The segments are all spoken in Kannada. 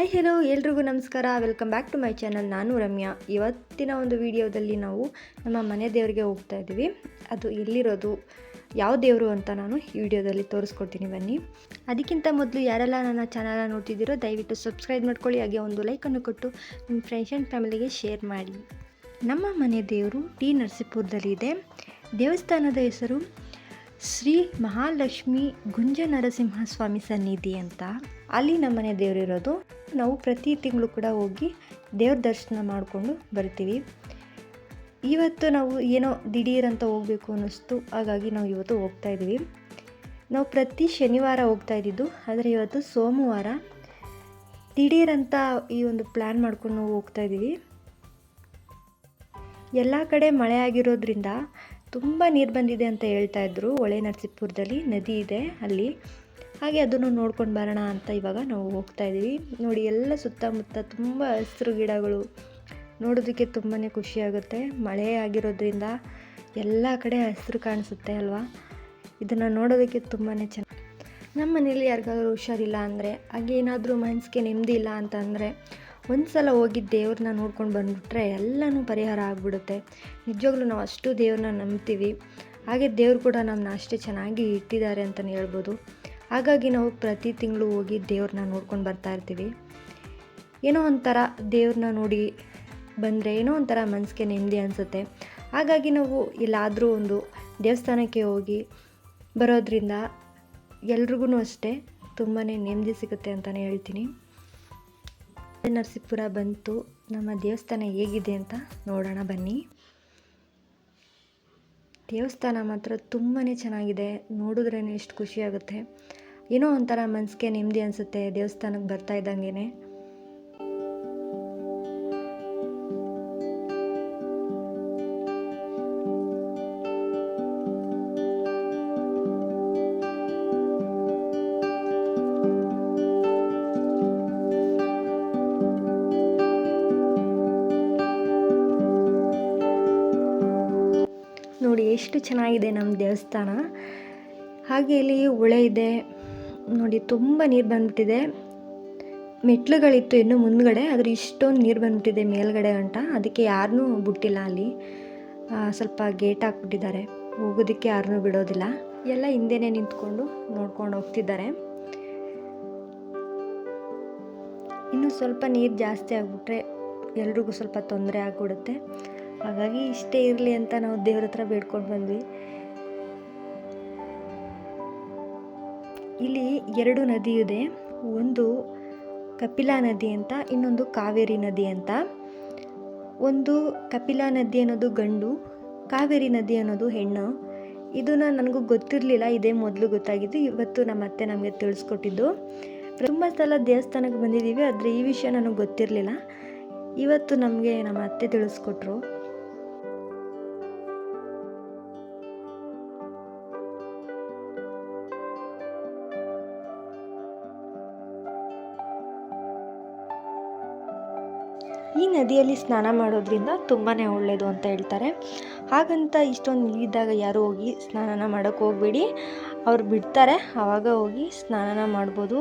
ಹಾಯ್ ಹೆಲೋ ಎಲ್ರಿಗೂ ನಮಸ್ಕಾರ. Welcome back to my channel. ನಾನು ರಮ್ಯಾ. ಇವತ್ತಿನ ಒಂದು ವಿಡಿಯೋದಲ್ಲಿ ನಾವು ನಮ್ಮ ಮನೆ ದೇವರಿಗೆ ಹೋಗ್ತಾ ಇದ್ದೀವಿ. ಅದು ಎಲ್ಲಿರೋದು, ಯಾವ ದೇವರು ಅಂತ ನಾನು ಈ ವಿಡಿಯೋದಲ್ಲಿ ತೋರಿಸ್ಕೊಡ್ತೀನಿ, ಬನ್ನಿ. ಅದಕ್ಕಿಂತ ಮೊದಲು ಯಾರೆಲ್ಲ ನನ್ನ ಚಾನಲ್ನ ನೋಡ್ತಿದ್ದೀರೋ ದಯವಿಟ್ಟು ಸಬ್ಸ್ಕ್ರೈಬ್ ಮಾಡ್ಕೊಳ್ಳಿ, ಹಾಗೆ ಒಂದು ಲೈಕನ್ನು ಕೊಟ್ಟು ನಿಮ್ಮ ಫ್ರೆಂಡ್ಸ್ ಆ್ಯಂಡ್ ಫ್ಯಾಮಿಲಿಗೆ ಶೇರ್ ಮಾಡಿ. ನಮ್ಮ ಮನೆ ದೇವರು ಟಿ ನರಸೀಪುರದಲ್ಲಿದೆ. ದೇವಸ್ಥಾನದ ಹೆಸರು ಶ್ರೀ ಮಹಾಲಕ್ಷ್ಮಿ ಗುಂಜ ನರಸಿಂಹಸ್ವಾಮಿ ಸನ್ನಿಧಿ ಅಂತ. ಅಲ್ಲಿ ನಮ್ಮನೆ ದೇವರಿರೋದು. ನಾವು ಪ್ರತಿ ತಿಂಗಳು ಕೂಡ ಹೋಗಿ ದೇವ್ರ ದರ್ಶನ ಮಾಡಿಕೊಂಡು ಬರ್ತೀವಿ. ಇವತ್ತು ನಾವು ಏನೋ ದಿಢೀರಂತ ಹೋಗಬೇಕು ಅನ್ನಿಸ್ತು, ಹಾಗಾಗಿ ನಾವು ಇವತ್ತು ಹೋಗ್ತಾ ಇದ್ದೀವಿ. ನಾವು ಪ್ರತಿ ಶನಿವಾರ ಹೋಗ್ತಾ ಇದ್ದಿದ್ದು, ಆದರೆ ಇವತ್ತು ಸೋಮವಾರ ದಿಢೀರಂತ ಈ ಒಂದು ಪ್ಲ್ಯಾನ್ ಮಾಡ್ಕೊಂಡು ನಾವು ಹೋಗ್ತಾ ಇದ್ದೀವಿ. ಎಲ್ಲ ಕಡೆ ಮಳೆ ಆಗಿರೋದ್ರಿಂದ ತುಂಬ ನೀರು ಬಂದಿದೆ ಅಂತ ಹೇಳ್ತಾ ಇದ್ರು. ಹೊಳೆ ನರಸೀಪುರದಲ್ಲಿ ನದಿ ಇದೆ ಅಲ್ಲಿ, ಹಾಗೆ ಅದನ್ನು ನೋಡ್ಕೊಂಡು ಬರೋಣ ಅಂತ ಇವಾಗ ನಾವು ಹೋಗ್ತಾ ಇದ್ದೀವಿ. ನೋಡಿ, ಎಲ್ಲ ಸುತ್ತಮುತ್ತ ತುಂಬ ಹಸಿರು ಗಿಡಗಳು, ನೋಡೋದಕ್ಕೆ ತುಂಬಾ ಖುಷಿಯಾಗುತ್ತೆ. ಮಳೆ ಆಗಿರೋದ್ರಿಂದ ಎಲ್ಲ ಕಡೆ ಹಸಿರು ಕಾಣಿಸುತ್ತೆ ಅಲ್ವಾ. ಇದನ್ನು ನೋಡೋದಕ್ಕೆ ತುಂಬಾ ಚೆನ್ನಾಗಿ. ನಮ್ಮ ಮನೇಲಿ ಯಾರಿಗಾದ್ರೂ ಹುಷಾರಿಲ್ಲ ಅಂದರೆ, ಹಾಗೆ ಏನಾದರೂ ಮನಸ್ಸಿಗೆ ನೆಮ್ಮದಿ ಇಲ್ಲ ಅಂತಂದರೆ ಒಂದು ಸಲ ಹೋಗಿ ದೇವ್ರನ್ನ ನೋಡ್ಕೊಂಡು ಬಂದುಬಿಟ್ರೆ ಎಲ್ಲನೂ ಪರಿಹಾರ ಆಗಿಬಿಡುತ್ತೆ. ನಿಜವಾಗ್ಲೂ ನಾವು ಅಷ್ಟು ದೇವ್ರನ್ನ ನಂಬ್ತೀವಿ. ಹಾಗೆ ದೇವ್ರು ಕೂಡ ನಮ್ಮನ್ನ ಅಷ್ಟೇ ಚೆನ್ನಾಗಿ ಇಟ್ಟಿದ್ದಾರೆ ಅಂತಲೇ ಹೇಳ್ಬೋದು. ಹಾಗಾಗಿ ನಾವು ಪ್ರತಿ ತಿಂಗಳು ಹೋಗಿ ದೇವ್ರನ್ನ ನೋಡ್ಕೊಂಡು ಬರ್ತಾ ಇರ್ತೀವಿ. ಏನೋ ಒಂಥರ ದೇವ್ರನ್ನ ನೋಡಿ ಬಂದರೆ ಏನೋ ಒಂಥರ ಮನಸ್ಸಿಗೆ ನೆಮ್ಮದಿ ಅನಿಸುತ್ತೆ. ಹಾಗಾಗಿ ನಾವು ಎಲ್ಲಾದರೂ ಒಂದು ದೇವಸ್ಥಾನಕ್ಕೆ ಹೋಗಿ ಬರೋದ್ರಿಂದ ಎಲ್ರಿಗೂ ಅಷ್ಟೇ ತುಂಬಾ ನೆಮ್ಮದಿ ಸಿಗುತ್ತೆ ಅಂತಲೇ ಹೇಳ್ತೀನಿ. ನರಸೀಪುರ ಬಂತು. ನಮ್ಮ ದೇವಸ್ಥಾನ ಹೇಗಿದೆ ಅಂತ ನೋಡೋಣ ಬನ್ನಿ. ದೇವಸ್ಥಾನ ಮಾತ್ರ ತುಂಬಾ ಚೆನ್ನಾಗಿದೆ. ನೋಡಿದ್ರೇ ಎಷ್ಟು ಖುಷಿಯಾಗುತ್ತೆ. ಏನೋ ಒಂಥರ ಮನಸ್ಸಿಗೆ ನೆಮ್ಮದಿ ಅನಿಸುತ್ತೆ ದೇವಸ್ಥಾನಕ್ಕೆ ಬರ್ತಾ ಇದ್ದಂಗೆ. ನೋಡಿ ಎಷ್ಟು ಚೆನ್ನಾಗಿದೆ ನಮ್ಮ ದೇವಸ್ಥಾನ. ಹಾಗೆ ಇಲ್ಲಿ ಹೊಳೆ ಇದೆ ನೋಡಿ, ತುಂಬ ನೀರು ಬಂದ್ಬಿಟ್ಟಿದೆ. ಮೆಟ್ಲುಗಳಿತ್ತು ಇನ್ನೂ ಮುಂದ್ಗಡೆ, ಆದರೆ ಇಷ್ಟೊಂದು ನೀರು ಬಂದ್ಬಿಟ್ಟಿದೆ ಮೇಲ್ಗಡೆ ಗಂಟ. ಅದಕ್ಕೆ ಯಾರನ್ನೂ ಬಿಟ್ಟಿಲ್ಲ ಅಲ್ಲಿ. ಸ್ವಲ್ಪ ಗೇಟ್ ಹಾಕ್ಬಿಟ್ಟಿದ್ದಾರೆ, ಹೋಗೋದಕ್ಕೆ ಯಾರನ್ನೂ ಬಿಡೋದಿಲ್ಲ. ಎಲ್ಲ ಹಿಂದೆನೇ ನಿಂತ್ಕೊಂಡು ನೋಡ್ಕೊಂಡು ಹೋಗ್ತಿದ್ದಾರೆ. ಇನ್ನು ಸ್ವಲ್ಪ ನೀರು ಜಾಸ್ತಿ ಆಗಿಬಿಟ್ರೆ ಎಲ್ರಿಗೂ ಸ್ವಲ್ಪ ತೊಂದರೆ ಆಗಿಬಿಡುತ್ತೆ. ಹಾಗಾಗಿ ಇಷ್ಟೇ ಇರಲಿ ಅಂತ ನಾವು ದೇವ್ರ ಹತ್ರ ಬೇಡ್ಕೊಂಡು ಬಂದ್ವಿ. ಇಲ್ಲಿ 2 ನದಿ ಇದೆ. ಒಂದು ಕಪಿಲಾ ನದಿ ಅಂತ, ಇನ್ನೊಂದು ಕಾವೇರಿ ನದಿ ಅಂತ. ಒಂದು ಕಪಿಲಾ ನದಿ ಅನ್ನೋದು ಗಂಡು, ಕಾವೇರಿ ನದಿ ಅನ್ನೋದು ಹೆಣ್ಣು. ಇದನ್ನು ನನಗೂ ಗೊತ್ತಿರಲಿಲ್ಲ, ಇದೇ ಮೊದಲು ಗೊತ್ತಾಗಿದ್ದು. ಇವತ್ತು ನಮ್ಮ ಅತ್ತೆ ನಮಗೆ ತಿಳಿಸ್ಕೊಟ್ಟಿದ್ದು. ತುಂಬ ಸಲ ದೇವಸ್ಥಾನಕ್ಕೆ ಬಂದಿದ್ದೀವಿ, ಆದರೆ ಈ ವಿಷಯ ನನಗೆ ಗೊತ್ತಿರಲಿಲ್ಲ. ಇವತ್ತು ನಮಗೆ ನಮ್ಮ ಅತ್ತೆ ತಿಳಿಸ್ಕೊಟ್ರು. ಈ ನದಿಯಲ್ಲಿ ಸ್ನಾನ ಮಾಡೋದ್ರಿಂದ ತುಂಬಾ ಒಳ್ಳೆಯದು ಅಂತ ಹೇಳ್ತಾರೆ. ಹಾಗಂತ ಇಷ್ಟೊಂದು ನೀರಿದ್ದಾಗ ಯಾರು ಹೋಗಿ ಸ್ನಾನ ಮಾಡೋಕ್ಕೆ ಹೋಗಬೇಡಿ. ಅವ್ರು ಬಿಡ್ತಾರೆ, ಆವಾಗ ಹೋಗಿ ಸ್ನಾನ ಮಾಡ್ಬೋದು.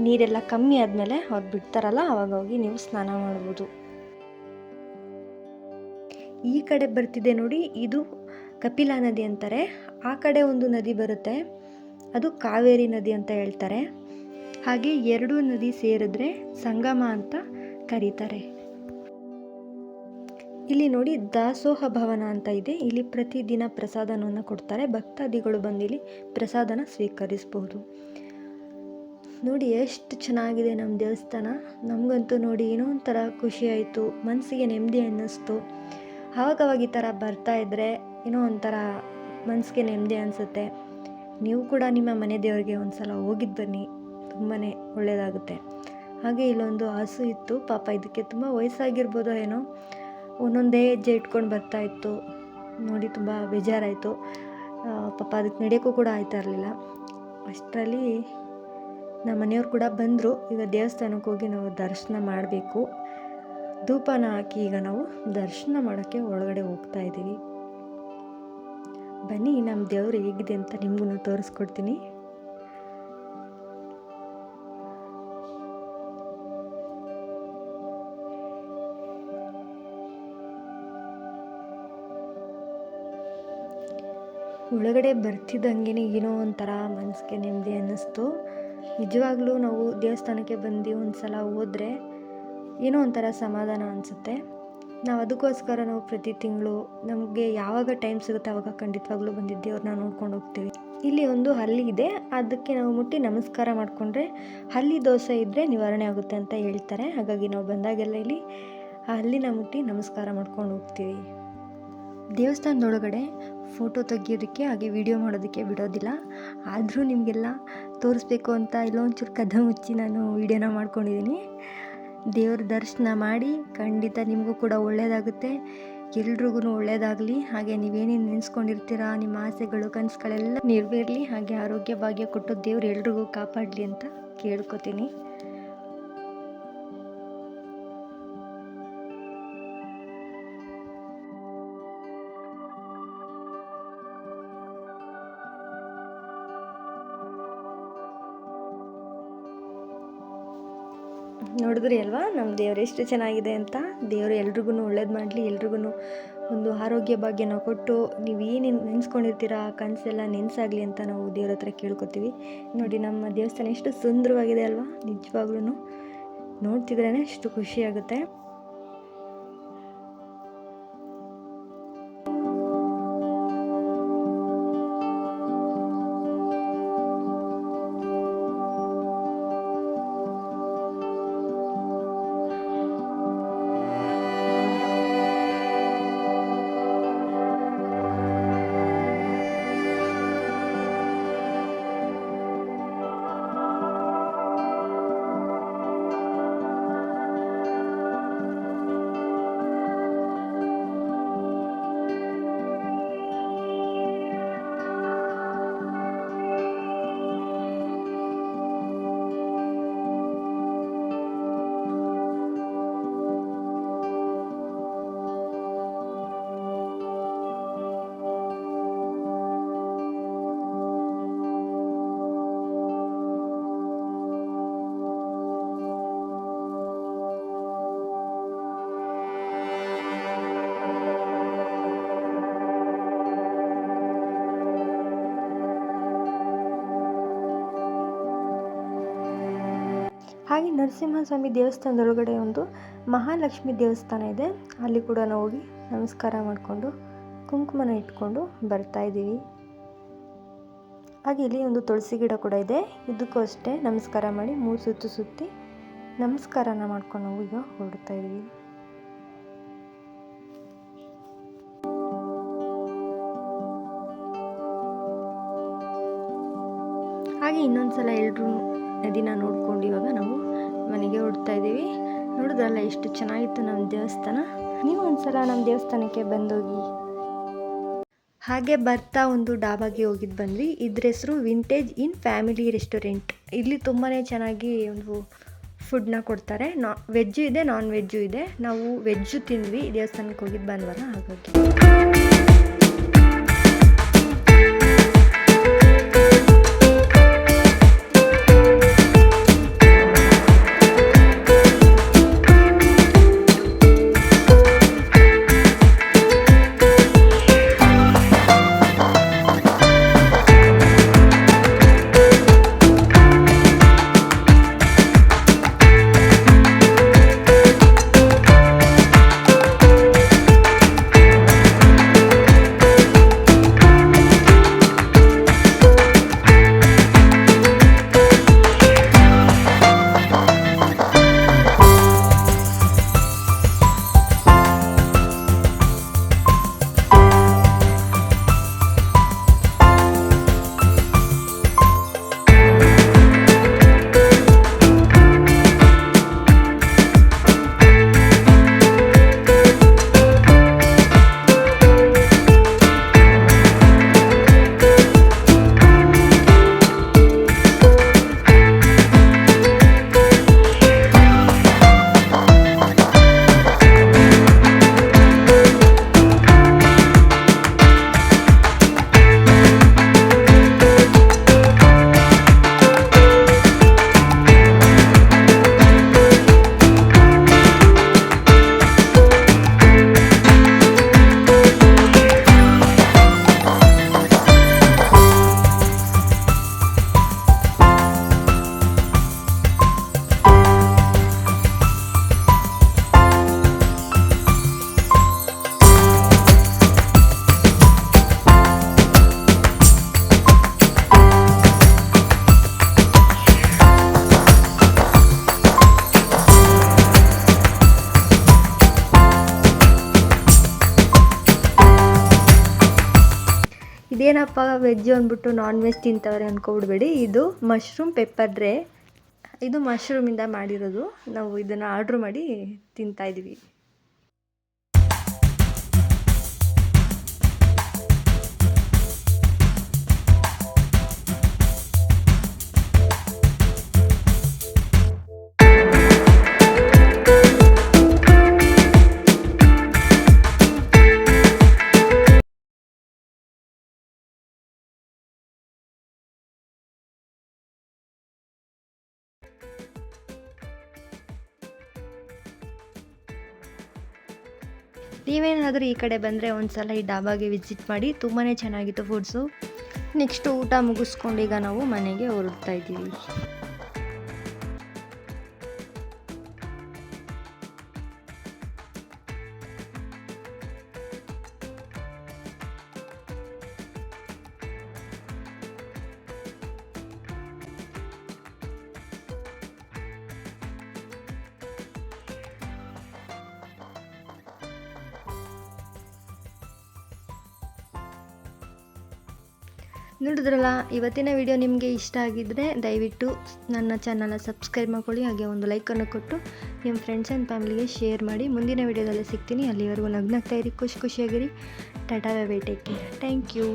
ನೀರೆಲ್ಲ ಕಮ್ಮಿ ಆದಮೇಲೆ ಅವ್ರು ಬಿಡ್ತಾರಲ್ಲ, ಆವಾಗ ಹೋಗಿ ನೀವು ಸ್ನಾನ ಮಾಡ್ಬೋದು. ಈ ಕಡೆ ಬರ್ತಿದೆ ನೋಡಿ, ಇದು ಕಪಿಲಾ ನದಿ ಅಂತಾರೆ. ಆ ಕಡೆ ಒಂದು ನದಿ ಬರುತ್ತೆ, ಅದು ಕಾವೇರಿ ನದಿ ಅಂತ ಹೇಳ್ತಾರೆ. ಹಾಗೆ 2 ನದಿ ಸೇರಿದ್ರೆ ಸಂಗಮ ಅಂತ ಕರೀತಾರೆ. ಇಲ್ಲಿ ನೋಡಿ, ದಾಸೋಹ ಭವನ ಅಂತ ಇದೆ. ಇಲ್ಲಿ ಪ್ರತಿದಿನ ಪ್ರಸಾದವನ್ನು ಕೊಡ್ತಾರೆ. ಭಕ್ತಾದಿಗಳು ಬಂದು ಇಲ್ಲಿ ಪ್ರಸಾದನ ಸ್ವೀಕರಿಸಬಹುದು. ನೋಡಿ ಎಷ್ಟು ಚೆನ್ನಾಗಿದೆ ನಮ್ಮ ದೇವಸ್ಥಾನ. ನಮಗಂತೂ ನೋಡಿ ಏನೋ ಒಂಥರ ಖುಷಿ ಆಯಿತು, ಮನಸ್ಸಿಗೆ ನೆಮ್ಮದಿ ಅನ್ನಿಸ್ತು. ಆವಾಗವಾಗ ಈ ಥರ ಬರ್ತಾ ಇದ್ದರೆ ಏನೋ ಒಂಥರ ಮನಸ್ಸಿಗೆ ನೆಮ್ಮದಿ ಅನಿಸುತ್ತೆ. ನೀವು ಕೂಡ ನಿಮ್ಮ ಮನೆ ದೇವರಿಗೆ ಒಂದು ಸಲ ಹೋಗಿದ್ದು ಬನ್ನಿ, ತುಂಬಾ ಒಳ್ಳೆಯದಾಗುತ್ತೆ. ಹಾಗೆ ಇಲ್ಲೊಂದು ಹಸು ಇತ್ತು, ಪಾಪ ಇದಕ್ಕೆ ತುಂಬ ವಯಸ್ಸಾಗಿರ್ಬೋದೋ ಏನೋ, ಒಂದೊಂದೇ ಹೆಜ್ಜೆ ಇಟ್ಕೊಂಡು ಬರ್ತಾಯಿತ್ತು. ನೋಡಿ ತುಂಬ ಬೇಜಾರಾಯಿತು. ಪಾಪ ಅದಕ್ಕೆ ನಡೆಯೋಕ್ಕೂ ಕೂಡ ಆಯ್ತಾ ಇರಲಿಲ್ಲ. ಅಷ್ಟರಲ್ಲಿ ನಮ್ಮ ಮನೆಯವ್ರು ಕೂಡ ಬಂದರು. ಈಗ ದೇವಸ್ಥಾನಕ್ಕೆ ಹೋಗಿ ನಾವು ದರ್ಶನ ಮಾಡಬೇಕು. ಧೂಪನ ಹಾಕಿ ಈಗ ನಾವು ದರ್ಶನ ಮಾಡೋಕ್ಕೆ ಒಳಗಡೆ ಹೋಗ್ತಾ ಇದ್ದೀವಿ. ಬನ್ನಿ, ನಮ್ಮ ದೇವರು ಹೇಗಿದೆ ಅಂತ ನಿಮಗೂ ತೋರಿಸ್ಕೊಡ್ತೀನಿ. ಒಳಗಡೆ ಬರ್ತಿದ್ದಂಗೆ ಏನೋ ಒಂಥರ ಮನಸ್ಸಿಗೆ ನೆಮ್ಮದಿ ಅನ್ನಿಸ್ತು. ನಿಜವಾಗ್ಲೂ ನಾವು ದೇವಸ್ಥಾನಕ್ಕೆ ಬಂದು ಒಂದು ಸಲ ಹೋದರೆ ಏನೋ ಒಂಥರ ಸಮಾಧಾನ ಅನಿಸುತ್ತೆ. ಅದಕ್ಕೋಸ್ಕರ ನಾವು ಪ್ರತಿ ತಿಂಗಳು ನಮಗೆ ಯಾವಾಗ ಟೈಮ್ ಸಿಗುತ್ತೆ ಆವಾಗ ಖಂಡಿತವಾಗ್ಲೂ ಬಂದು ದೇವ್ರನ್ನ ನೋಡ್ಕೊಂಡು ಹೋಗ್ತೀವಿ. ಇಲ್ಲಿ ಒಂದು ಹಲ್ಲಿ ಇದೆ, ಅದಕ್ಕೆ ನಾವು ಮುಟ್ಟಿ ನಮಸ್ಕಾರ ಮಾಡಿಕೊಂಡ್ರೆ ಹಲ್ಲಿ ದೋಷ ಇದ್ದರೆ ನಿವಾರಣೆ ಆಗುತ್ತೆ ಅಂತ ಹೇಳ್ತಾರೆ. ಹಾಗಾಗಿ ನಾವು ಬಂದಾಗೆಲ್ಲ ಇಲ್ಲಿ ಆ ಹಲ್ಲಿನ ಮುಟ್ಟಿ ನಮಸ್ಕಾರ ಮಾಡ್ಕೊಂಡು ಹೋಗ್ತೀವಿ. ದೇವಸ್ಥಾನದೊಳಗಡೆ ಫೋಟೋ ತೆಗಿಯೋದಕ್ಕೆ ಹಾಗೆ ವಿಡಿಯೋ ಮಾಡೋದಕ್ಕೆ ಬಿಡೋದಿಲ್ಲ. ಆದರೂ ನಿಮಗೆಲ್ಲ ತೋರಿಸ್ಬೇಕು ಅಂತ ಇಲ್ಲೊಂಚೂರು ಕದ ಮುಚ್ಚಿ ನಾನು ವಿಡಿಯೋನ ಮಾಡ್ಕೊಂಡಿದ್ದೀನಿ. ದೇವ್ರ ದರ್ಶನ ಮಾಡಿ ಖಂಡಿತ ನಿಮಗೂ ಕೂಡ ಒಳ್ಳೆಯದಾಗುತ್ತೆ. ಎಲ್ರಿಗೂ ಒಳ್ಳೆಯದಾಗಲಿ. ಹಾಗೆ ನೀವೇನೇನು ನೆನೆಸ್ಕೊಂಡಿರ್ತೀರಾ, ನಿಮ್ಮ ಆಸೆಗಳು ಕನಸುಗಳೆಲ್ಲ ನೆರವೇರಲಿ. ಹಾಗೆ ಆರೋಗ್ಯ ಭಾಗ್ಯ ಕೊಟ್ಟು ದೇವ್ರು ಎಲ್ರಿಗೂ ಕಾಪಾಡಲಿ ಅಂತ ಕೇಳ್ಕೊತೀನಿ. ನೋಡಿದ್ರಿ ಅಲ್ವಾ ನಮ್ಮ ದೇವ್ರು ಎಷ್ಟು ಚೆನ್ನಾಗಿದೆ ಅಂತ. ದೇವರು ಎಲ್ರಿಗೂ ಒಳ್ಳೇದು ಮಾಡಲಿ, ಎಲ್ರಿಗೂ ಒಂದು ಆರೋಗ್ಯ ಭಾಗ್ಯನ ಕೊಟ್ಟು ನೀವೇನೇನು ನೆನೆಸ್ಕೊಂಡಿರ್ತೀರ ಆ ಕನಸೆಲ್ಲ ನೆನೆಸಾಗಲಿ ಅಂತ ನಾವು ದೇವ್ರ ಹತ್ರ ಕೇಳ್ಕೊತೀವಿ. ನೋಡಿ ನಮ್ಮ ದೇವಸ್ಥಾನ ಎಷ್ಟು ಸುಂದರವಾಗಿದೆ ಅಲ್ವಾ. ನಿಜವಾಗ್ಲೂ ನೋಡ್ತಿದ್ರೇ ಎಷ್ಟು ಖುಷಿಯಾಗುತ್ತೆ. ಹಾಗೆ ನರಸಿಂಹಸ್ವಾಮಿ ದೇವಸ್ಥಾನದೊಳಗಡೆ ಒಂದು ಮಹಾಲಕ್ಷ್ಮಿ ದೇವಸ್ಥಾನ ಇದೆ. ಅಲ್ಲಿ ಕೂಡ ನಾವು ಹೋಗಿ ನಮಸ್ಕಾರ ಮಾಡಿಕೊಂಡು ಕುಂಕುಮನ ಇಟ್ಕೊಂಡು ಬರ್ತಾ ಇದ್ದೀವಿ. ಹಾಗೆ ಇಲ್ಲಿ ಒಂದು ತುಳಸಿ ಗಿಡ ಕೂಡ ಇದೆ. ಇದಕ್ಕೂ ಅಷ್ಟೇ ನಮಸ್ಕಾರ ಮಾಡಿ 3 ಸುತ್ತು ಸುತ್ತಿ ನಮಸ್ಕಾರನ ಮಾಡ್ಕೊಂಡು ನಾವು ಈಗ ಹೊರಡ್ತಾ ಇದ್ದೀವಿ. ಹಾಗೆ ಇನ್ನೊಂದು ಸಲ ಎಲ್ಲರೂ ನದಿನ ನೋಡ್ಕೊಂಡು ಇವಾಗ ನಾವು ಮನೆಗೆ ಹೊರಡ್ತಾ ಇದ್ದೀವಿ. ನೋಡಿದ್ರಲ್ಲ ಎಷ್ಟು ಚೆನ್ನಾಗಿತ್ತು ನಮ್ಮ ದೇವಸ್ಥಾನ. ನೀವು ಒಂದ್ಸಲ ನಮ್ಮ ದೇವಸ್ಥಾನಕ್ಕೆ ಬಂದೋಗಿ. ಹಾಗೆ ಬರ್ತಾ ಒಂದು ಡಾಬಾಗೆ ಹೋಗಿದ್ದು ಬಂದ್ವಿ. ಇದ್ರ ಹೆಸರು ವಿಂಟೇಜ್ ಇನ್ ಫ್ಯಾಮಿಲಿ ರೆಸ್ಟೋರೆಂಟ್. ಇಲ್ಲಿ ತುಂಬಾ ಚೆನ್ನಾಗಿ ಒಂದು ಫುಡ್ನ ಕೊಡ್ತಾರೆ. ವೆಜ್ಜು ಇದೆ, ನಾನ್ ವೆಜ್ಜು ಇದೆ. ನಾವು ವೆಜ್ಜು ತಿಂದ್ವಿ, ದೇವಸ್ಥಾನಕ್ಕೆ ಹೋಗಿದ್ದು ಬಂದ್ವಲ್ಲ ಹಾಗಾಗಿ. ಇದೇನಪ್ಪ ವೆಜ್ಜು ಅಂದ್ಬಿಟ್ಟು ನಾನ್ ವೆಜ್ ತಿಂತವ್ರೆ ಅಂದ್ಕೊಬಿಡ್ಬೇಡಿ. ಇದು ಮಶ್ರೂಮ್ ಪೆಪ್ಪರ್ ಡ್ರೈ. ಇದು ಮಶ್ರೂಮಿಂದ ಮಾಡಿರೋದು. ನಾವು ಇದನ್ನು ಆರ್ಡ್ರ್ ಮಾಡಿ ತಿಂತಾಯಿದ್ವಿ. ನೀವೇನಾದರೂ ಈ ಕಡೆ ಬಂದರೆ ಒಂದು ಸಲ ಈ ಡಾಬಾಗೆ ವಿಸಿಟ್ ಮಾಡಿ. ತುಂಬಾ ಚೆನ್ನಾಗಿತ್ತು ಫುಡ್ಸು. ನೆಕ್ಸ್ಟು ಊಟ ಮುಗಿಸ್ಕೊಂಡು ಈಗ ನಾವು ಮನೆಗೆ ಹೊರಡ್ತಾ ಇದ್ದೀವಿ. ನೋಡಿದ್ರಲ್ಲ, ಇವತ್ತಿನ ವಿಡಿಯೋ ನಿಮಗೆ ಇಷ್ಟ ಆಗಿದ್ದರೆ ದಯವಿಟ್ಟು ನನ್ನ ಚಾನಲ್ನ ಸಬ್ಸ್ಕ್ರೈಬ್ ಮಾಡ್ಕೊಳ್ಳಿ. ಹಾಗೆ ಒಂದು ಲೈಕನ್ನು ಕೊಟ್ಟು ನಿಮ್ಮ ಫ್ರೆಂಡ್ಸ್ ಆ್ಯಂಡ್ ಫ್ಯಾಮಿಲಿಗೆ ಶೇರ್ ಮಾಡಿ. ಮುಂದಿನ ವಿಡಿಯೋದಲ್ಲಿ ಸಿಗ್ತೀನಿ. ಅಲ್ಲಿವರೆಗೂ ನಗ್ನಗ್ತಾ ಇರಿ, ಖುಷಿಯಾಗಿರಿ. Tata bye bye, take care. Thank you.